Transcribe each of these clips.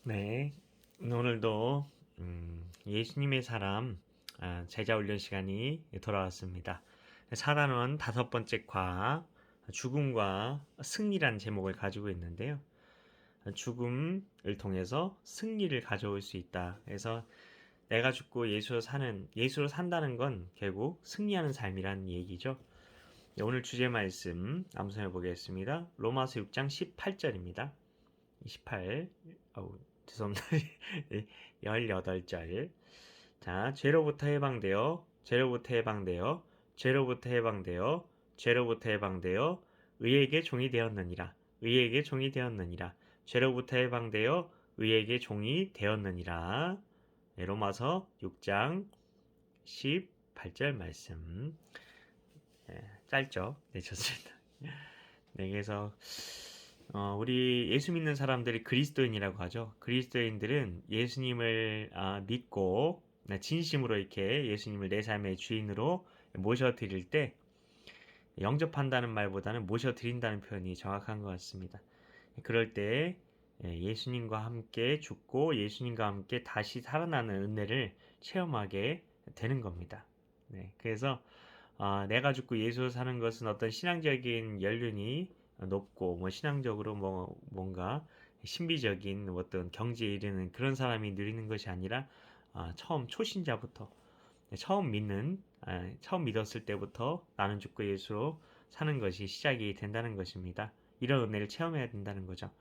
네, 오늘도 예수님의 사람 제자 훈련 시간이 돌아왔습니다. 사단은 다섯 번째 과 죽음과 승리란 제목을 가지고 있는데요. 죽음을 통해서 승리를 가져올 수 있다. 그래서 내가 죽고 예수로 산다는 건 결국 승리하는 삶이란 얘기죠. 오늘 주제 말씀 암송해 보겠습니다. 로마서 6장 18절입니다. 28, 죄송합니다. 18절. 자, 죄로부터 해방되어 의에게 종이 되었느니라. 죄로부터 해방되어 의에게 종이 되었느니라. 네, 로마서 6장 18절 말씀. 네, 짧죠? 네, 좋습니다. 네, 그래서 우리 예수 믿는 사람들이 그리스도인이라고 하죠. 그리스도인들은 예수님을 믿고 진심으로 이렇게 예수님을 내 삶의 주인으로 모셔드릴 때 영접한다는 말보다는 모셔드린다는 표현이 정확한 것 같습니다. 그럴 때 예수님과 함께 죽고 예수님과 함께 다시 살아나는 은혜를 체험하게 되는 겁니다. 네, 그래서 내가 죽고 예수 사는 것은 어떤 신앙적인 연륜이 높고 신앙적으로 뭔가 신비적인 어떤 경지에 이르는 그런 사람이 누리는 것이 아니라 처음 초신자부터 처음 믿었을 때부터 나는 죽고 예수로 사는 것이 시작이 된다는 것입니다. 이런 은혜를 체험해야 된다는 거죠.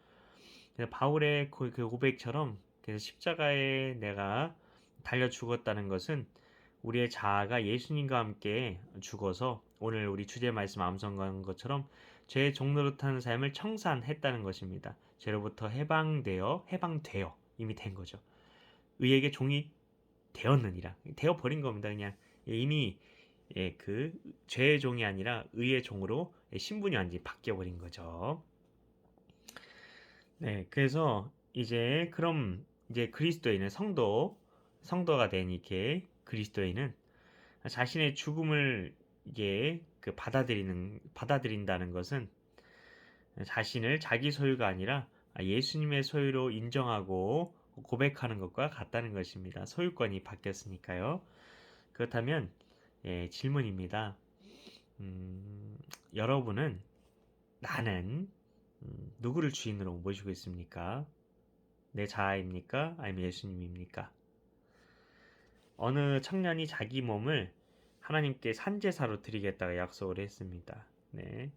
그래서 바울의 그 고백처럼 그래서 십자가에 내가 달려 죽었다는 것은 우리의 자아가 예수님과 함께 죽어서 오늘 우리 주제 말씀 암송한 것처럼 죄의 종노릇하는 삶을 청산했다는 것입니다. 죄로부터 해방되어 이미 된 거죠. 의에게 종이 되었느니라. 되어 버린 겁니다. 그냥 이미 그 죄의 종이 아니라 의의 종으로 신분이 완전히 바뀌어 버린 거죠. 네, 그래서 이제 그리스도인은 성도가 된 이렇게 그리스도인은 자신의 죽음을 이게 받아들인다는 것은 자신을 자기 소유가 아니라 예수님의 소유로 인정하고 고백하는 것과 같다는 것입니다. 소유권이 바뀌었으니까요. 그렇다면 질문입니다. 여러분은 나는 누구를 주인으로 모시고 있습니까? 내 자아입니까? 아니면 예수님입니까? 어느 청년이 자기 몸을 하나님께 산제사로 드리겠다고 약속을 했습니다. 네.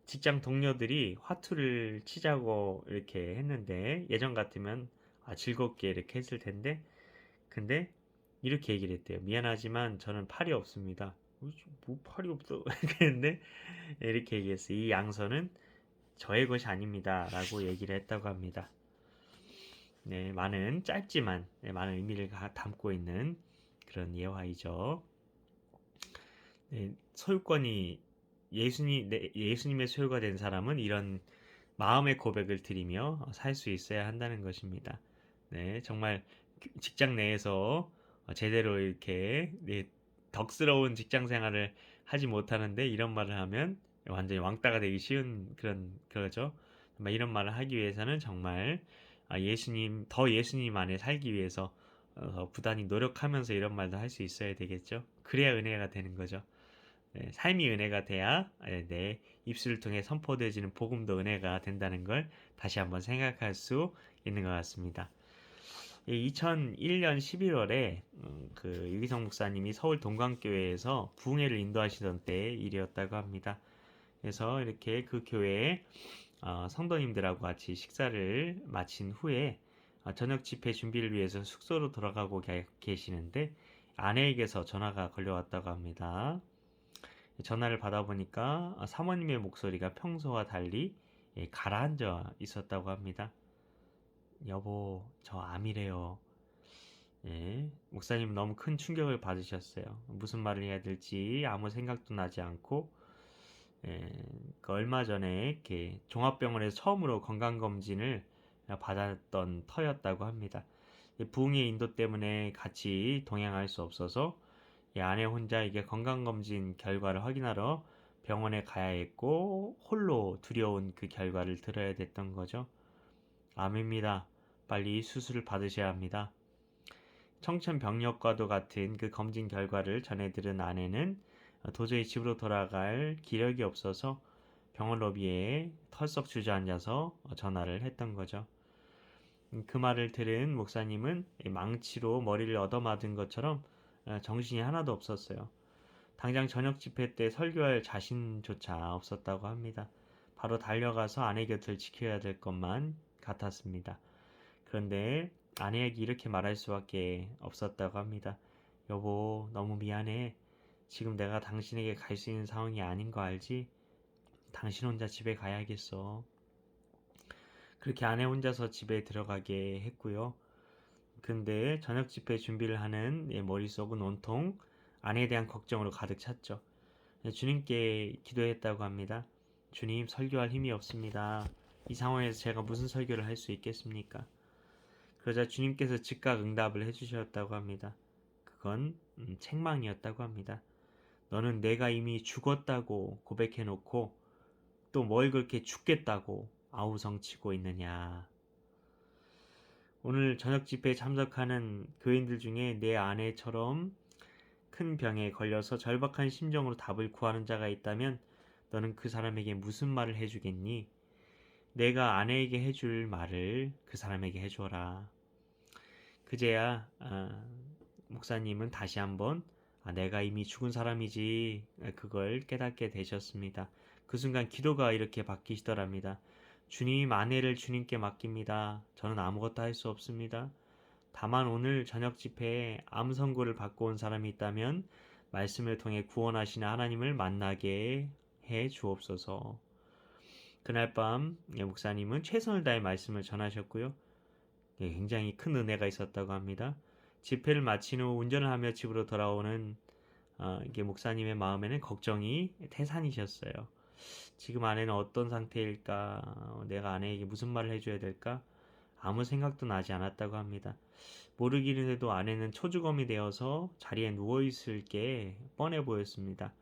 직장 동료들이 화투를 치자고 이렇게 했는데 예전 같으면 즐겁게 이렇게 했을 텐데 근데 이렇게 얘기를 했대요. 미안하지만 저는 팔이 없습니다. 뭐 팔이 없어? 그랬는데 이렇게 얘기했어요. 이 양서는 저의 것이 아닙니다. 라고 얘기를 했다고 합니다. 네, 짧지만 많은 의미를 담고 있는 그런 예화이죠. 네, 소유권이 예수님의 소유가 된 사람은 이런 마음의 고백을 드리며 살 수 있어야 한다는 것입니다. 네, 정말 직장 내에서 제대로 이렇게 덕스러운 직장 생활을 하지 못하는데 이런 말을 하면 완전히 왕따가 되기 쉬운 그러죠. 이런 말을 하기 위해서는 정말 더 예수님 안에 살기 위해서 부단히 노력하면서 이런 말도 할 수 있어야 되겠죠. 그래야 은혜가 되는 거죠. 네, 삶이 은혜가 돼야 내 입술을 통해 선포되어지는 복음도 은혜가 된다는 걸 다시 한번 생각할 수 있는 것 같습니다. 2001년 11월에 그 유기성 목사님이 서울 동광교회에서 부흥회를 인도하시던 때의 일이었다고 합니다. 그래서 이렇게 그 교회에 성도님들하고 같이 식사를 마친 후에 저녁 집회 준비를 위해서 숙소로 돌아가고 계시는데 아내에게서 전화가 걸려왔다고 합니다. 전화를 받아보니까 사모님의 목소리가 평소와 달리 가라앉아 있었다고 합니다. 여보, 저 암이래요. 목사님 너무 큰 충격을 받으셨어요. 무슨 말을 해야 될지 아무 생각도 나지 않고, 그 얼마 전에 이렇게 종합병원에서 처음으로 건강검진을 받았던 터였다고 합니다. 부흥의 인도 때문에 같이 동행할 수 없어서 아내 혼자 이게 건강검진 결과를 확인하러 병원에 가야 했고 홀로 두려운 그 결과를 들어야 됐던 거죠. 암입니다. 빨리 수술을 받으셔야 합니다. 청천벽력과도 같은 그 검진 결과를 전해 들은 아내는 도저히 집으로 돌아갈 기력이 없어서 병원 로비에 털썩 주저앉아서 전화를 했던 거죠. 그 말을 들은 목사님은 망치로 머리를 얻어맞은 것처럼 정신이 하나도 없었어요. 당장 저녁 집회 때 설교할 자신조차 없었다고 합니다. 바로 달려가서 아내 곁을 지켜야 될 것만 같았습니다. 그런데 아내에게 이렇게 말할 수밖에 없었다고 합니다. 여보, 너무 미안해. 지금 내가 당신에게 갈 수 있는 상황이 아닌 거 알지? 당신 혼자 집에 가야겠어. 그렇게 아내 혼자서 집에 들어가게 했고요. 근데 저녁 집회 준비를 하는 머릿속은 온통 아내에 대한 걱정으로 가득 찼죠. 주님께 기도했다고 합니다. 주님, 설교할 힘이 없습니다. 이 상황에서 제가 무슨 설교를 할 수 있겠습니까? 그러자 주님께서 즉각 응답을 해주셨다고 합니다. 그건 책망이었다고 합니다. 너는 내가 이미 죽었다고 고백해놓고 또 뭘 그렇게 죽겠다고 아우성치고 있느냐. 오늘 저녁 집회에 참석하는 교인들 중에 내 아내처럼 큰 병에 걸려서 절박한 심정으로 답을 구하는 자가 있다면 너는 그 사람에게 무슨 말을 해주겠니? 내가 아내에게 해줄 말을 그 사람에게 해줘라. 그제야 목사님은 다시 한번 내가 이미 죽은 사람이지 그걸 깨닫게 되셨습니다. 그 순간 기도가 이렇게 바뀌시더랍니다. 주님, 아내를 주님께 맡깁니다. 저는 아무것도 할 수 없습니다. 다만 오늘 저녁 집회에 암 선고를 받고 온 사람이 있다면 말씀을 통해 구원하시는 하나님을 만나게 해 주옵소서. 그날 밤 목사님은 최선을 다해 말씀을 전하셨고요. 굉장히 큰 은혜가 있었다고 합니다. 집회를 마친 후 운전을 하며 집으로 돌아오는 이게 목사님의 마음에는 걱정이 태산이셨어요. 지금 아내는 어떤 상태일까? 내가 아내에게 무슨 말을 해줘야 될까? 아무 생각도 나지 않았다고 합니다. 모르기는 해도 아내는 초주검이 되어서 자리에 누워있을 게 뻔해 보였습니다.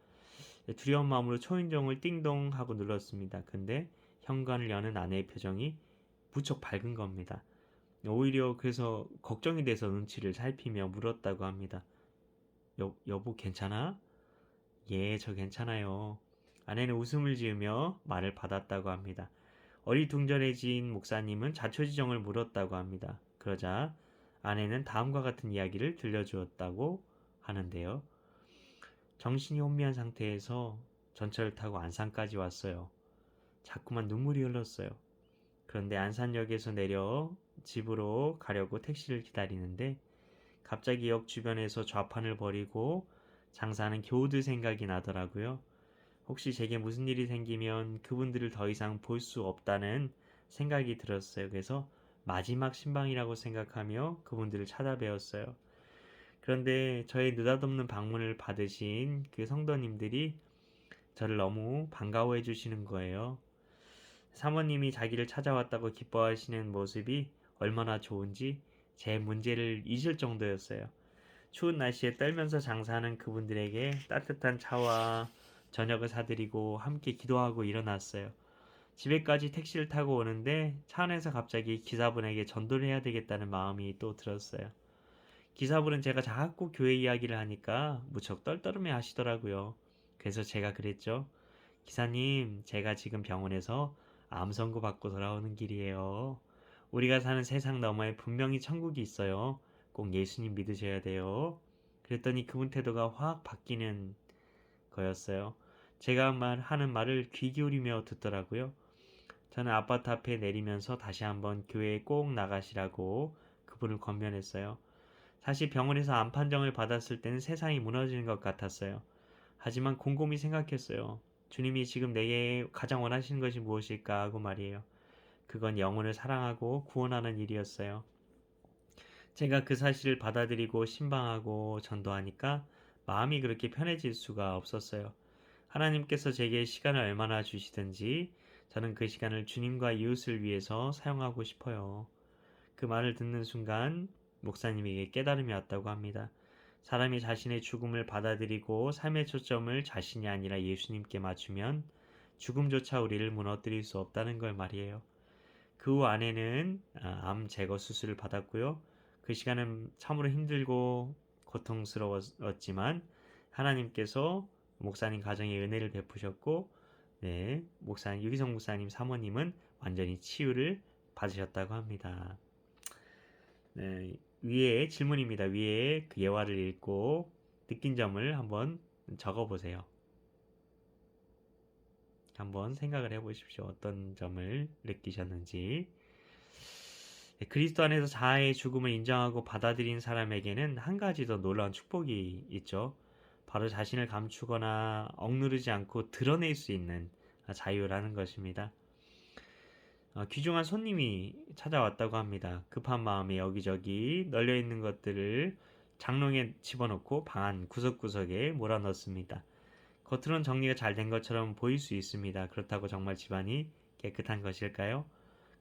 두려운 마음으로 초인종을 띵동 하고 눌렀습니다. 근데 현관을 여는 아내의 표정이 무척 밝은 겁니다. 오히려 그래서 걱정이 돼서 눈치를 살피며 물었다고 합니다. 여보 괜찮아? 예, 저 괜찮아요. 아내는 웃음을 지으며 말을 받았다고 합니다. 어리둥절해진 목사님은 자초지종을 물었다고 합니다. 그러자 아내는 다음과 같은 이야기를 들려주었다고 하는데요. 정신이 혼미한 상태에서 전철을 타고 안산까지 왔어요. 자꾸만 눈물이 흘렀어요. 그런데 안산역에서 내려 집으로 가려고 택시를 기다리는데 갑자기 역 주변에서 좌판을 벌이고 장사하는 교우들 생각이 나더라고요. 혹시 제게 무슨 일이 생기면 그분들을 더 이상 볼 수 없다는 생각이 들었어요. 그래서 마지막 신방이라고 생각하며 그분들을 찾아뵈었어요. 그런데 저의 느닷없는 방문을 받으신 그 성도님들이 저를 너무 반가워해 주시는 거예요. 사모님이 자기를 찾아왔다고 기뻐하시는 모습이 얼마나 좋은지 제 문제를 잊을 정도였어요. 추운 날씨에 떨면서 장사하는 그분들에게 따뜻한 차와 저녁을 사드리고 함께 기도하고 일어났어요. 집에까지 택시를 타고 오는데 차 안에서 갑자기 기사분에게 전도를 해야 되겠다는 마음이 또 들었어요. 기사분은 제가 자꾸 교회 이야기를 하니까 무척 떨떠름해 하시더라고요. 그래서 제가 그랬죠. 기사님, 제가 지금 병원에서 암 선고 받고 돌아오는 길이에요. 우리가 사는 세상 너머에 분명히 천국이 있어요. 꼭 예수님 믿으셔야 돼요. 그랬더니 그분 태도가 확 바뀌는 거였어요. 제가 하는 말을 귀 기울이며 듣더라고요. 저는 아파트 앞에 내리면서 다시 한번 교회에 꼭 나가시라고 그분을 권면했어요. 사실 병원에서 암 판정을 받았을 때는 세상이 무너지는 것 같았어요. 하지만 곰곰이 생각했어요. 주님이 지금 내게 가장 원하시는 것이 무엇일까 하고 말이에요. 그건 영혼을 사랑하고 구원하는 일이었어요. 제가 그 사실을 받아들이고 신방하고 전도하니까 마음이 그렇게 편해질 수가 없었어요. 하나님께서 제게 시간을 얼마나 주시든지 저는 그 시간을 주님과 이웃을 위해서 사용하고 싶어요. 그 말을 듣는 순간 목사님에게 깨달음이 왔다고 합니다. 사람이 자신의 죽음을 받아들이고 삶의 초점을 자신이 아니라 예수님께 맞추면 죽음조차 우리를 무너뜨릴 수 없다는 걸 말이에요. 그 후 아내는 암 제거 수술을 받았고요. 그 시간은 참으로 힘들고 고통스러웠지만 하나님께서 목사님 가정에 은혜를 베푸셨고, 네, 목사님 유기성 목사님 사모님은 완전히 치유를 받으셨다고 합니다. 네, 위에 질문입니다. 위에 그 예화를 읽고 느낀 점을 한번 적어보세요. 한번 생각을 해보십시오. 어떤 점을 느끼셨는지. 네, 그리스도 안에서 자아의 죽음을 인정하고 받아들인 사람에게는 한 가지 더 놀라운 축복이 있죠. 바로 자신을 감추거나 억누르지 않고 드러낼 수 있는 자유라는 것입니다. 귀중한 손님이 찾아왔다고 합니다. 급한 마음에 여기저기 널려있는 것들을 장롱에 집어넣고 방 안 구석구석에 몰아넣습니다. 겉으로는 정리가 잘 된 것처럼 보일 수 있습니다. 그렇다고 정말 집안이 깨끗한 것일까요?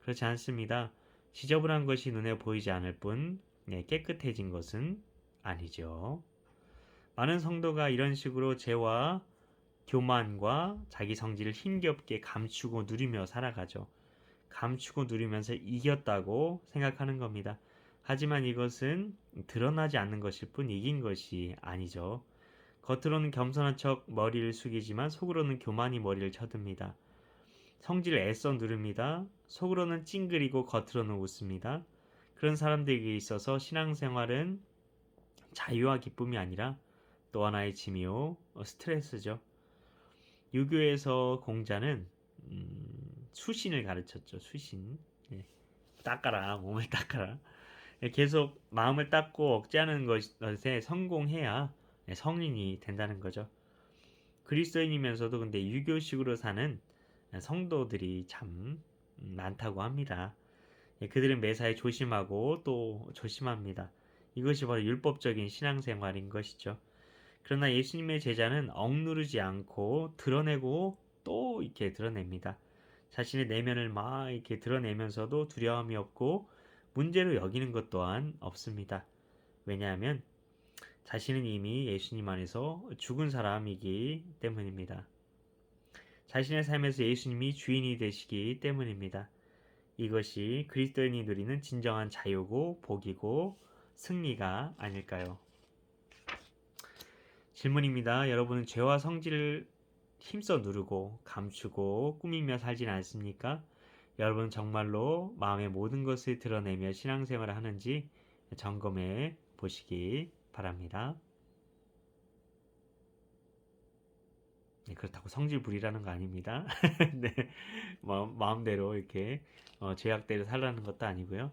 그렇지 않습니다. 지저분한 것이 눈에 보이지 않을 뿐 깨끗해진 것은 아니죠. 많은 성도가 이런 식으로 죄와 교만과 자기 성질을 힘겹게 감추고 누리며 살아가죠. 감추고 누리면서 이겼다고 생각하는 겁니다. 하지만 이것은 드러나지 않는 것일 뿐 이긴 것이 아니죠. 겉으로는 겸손한 척 머리를 숙이지만 속으로는 교만이 머리를 쳐듭니다. 성질을 애써 누릅니다. 속으로는 찡그리고 겉으로는 웃습니다. 그런 사람들에게 있어서 신앙생활은 자유와 기쁨이 아니라 또 하나의 짐이요 스트레스죠. 유교에서 공자는 수신을 가르쳤죠. 수신. 예. 닦아라. 몸을 닦아라. 예, 계속 마음을 닦고 억제하는 것에 성공해야 성인이 된다는 거죠. 그리스도인이면서도 근데 유교식으로 사는 성도들이 참 많다고 합니다. 예, 그들은 매사에 조심하고 또 조심합니다. 이것이 바로 율법적인 신앙생활인 것이죠. 그러나 예수님의 제자는 억누르지 않고 드러내고 또 이렇게 드러냅니다. 자신의 내면을 막 이렇게 드러내면서도 두려움이 없고 문제로 여기는 것 또한 없습니다. 왜냐하면 자신은 이미 예수님 안에서 죽은 사람이기 때문입니다. 자신의 삶에서 예수님이 주인이 되시기 때문입니다. 이것이 그리스도인이 누리는 진정한 자유고 복이고 승리가 아닐까요? 질문입니다. 여러분은 죄와 성질을 힘써 누르고 감추고 꾸미며 살진 않습니까? 여러분 정말로 마음의 모든 것을 드러내며 신앙생활을 하는지 점검해 보시기 바랍니다. 네, 그렇다고 성질 부리라는 거 아닙니다. 네, 마음대로 이렇게 죄악대로 살라는 것도 아니고요.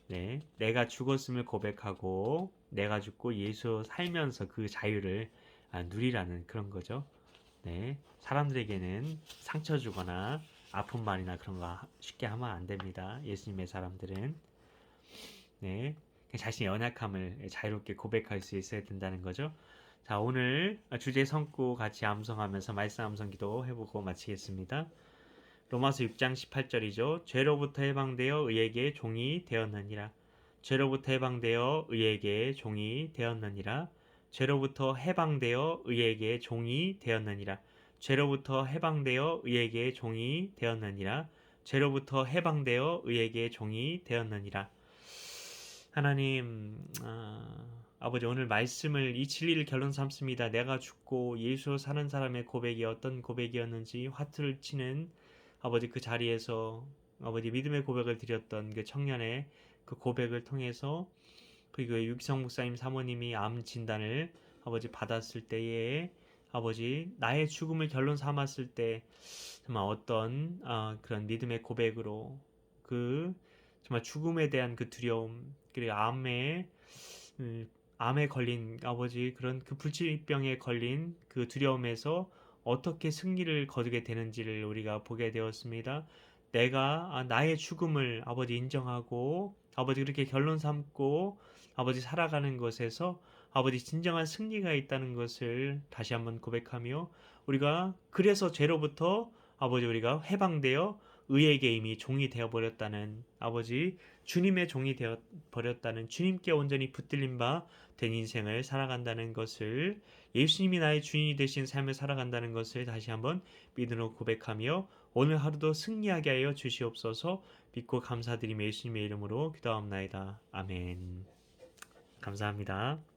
네, 내가 죽었음을 고백하고 내가 죽고 예수 살면서 그 자유를 누리라는 그런 거죠. 네, 사람들에게는 상처 주거나 아픈 말이나 그런 거 쉽게 하면 안 됩니다. 예수님의 사람들은 네, 자신의 연약함을 자유롭게 고백할 수 있어야 된다는 거죠. 자, 오늘 주제 성구 같이 암송하면서 말씀 암송 기도 해보고 마치겠습니다. 로마서 6장 18절이죠. 죄로부터 해방되어 의에게 종이 되었느니라. 죄로부터 해방되어 의에게 종이 되었느니라. 죄로부터 해방되어 의에게 종이 되었느니라. 죄로부터 해방되어 의에게 종이 되었느니라. 죄로부터 해방되어 의에게 종이 되었느니라. 하나님, 아버지 오늘 말씀을 이 진리를 결론 삼습니다. 내가 죽고 예수 사는 사람의 고백이 어떤 고백이었는지 화투를 치는 아버지 그 자리에서 아버지 믿음의 고백을 드렸던 그 청년의 그 고백을 통해서 그리고 유기성 목사님 사모님이 암 진단을 아버지 받았을 때에 아버지 나의 죽음을 결론 삼았을 때 정말 어떤 그런 믿음의 고백으로 그 정말 죽음에 대한 그 두려움 그리고 암에 걸린 아버지 그런 그 불치병에 걸린 그 두려움에서 어떻게 승리를 거두게 되는지를 우리가 보게 되었습니다. 내가 나의 죽음을 아버지 인정하고 아버지 그렇게 결론 삼고 아버지 살아가는 것에서 아버지 진정한 승리가 있다는 것을 다시 한번 고백하며 우리가 그래서 죄로부터 아버지 우리가 해방되어 의에게 이미 종이 되어 버렸다는 아버지 주님의 종이 되어 버렸다는 주님께 온전히 붙들린 바 된 인생을 살아간다는 것을 예수님이 나의 주인이 되신 삶을 살아간다는 것을 다시 한번 믿음으로 고백하며 오늘 하루도 승리하게 하여 주시옵소서. 믿고 감사드리며 예수님의 이름으로 기도하옵나이다. 아멘. 감사합니다.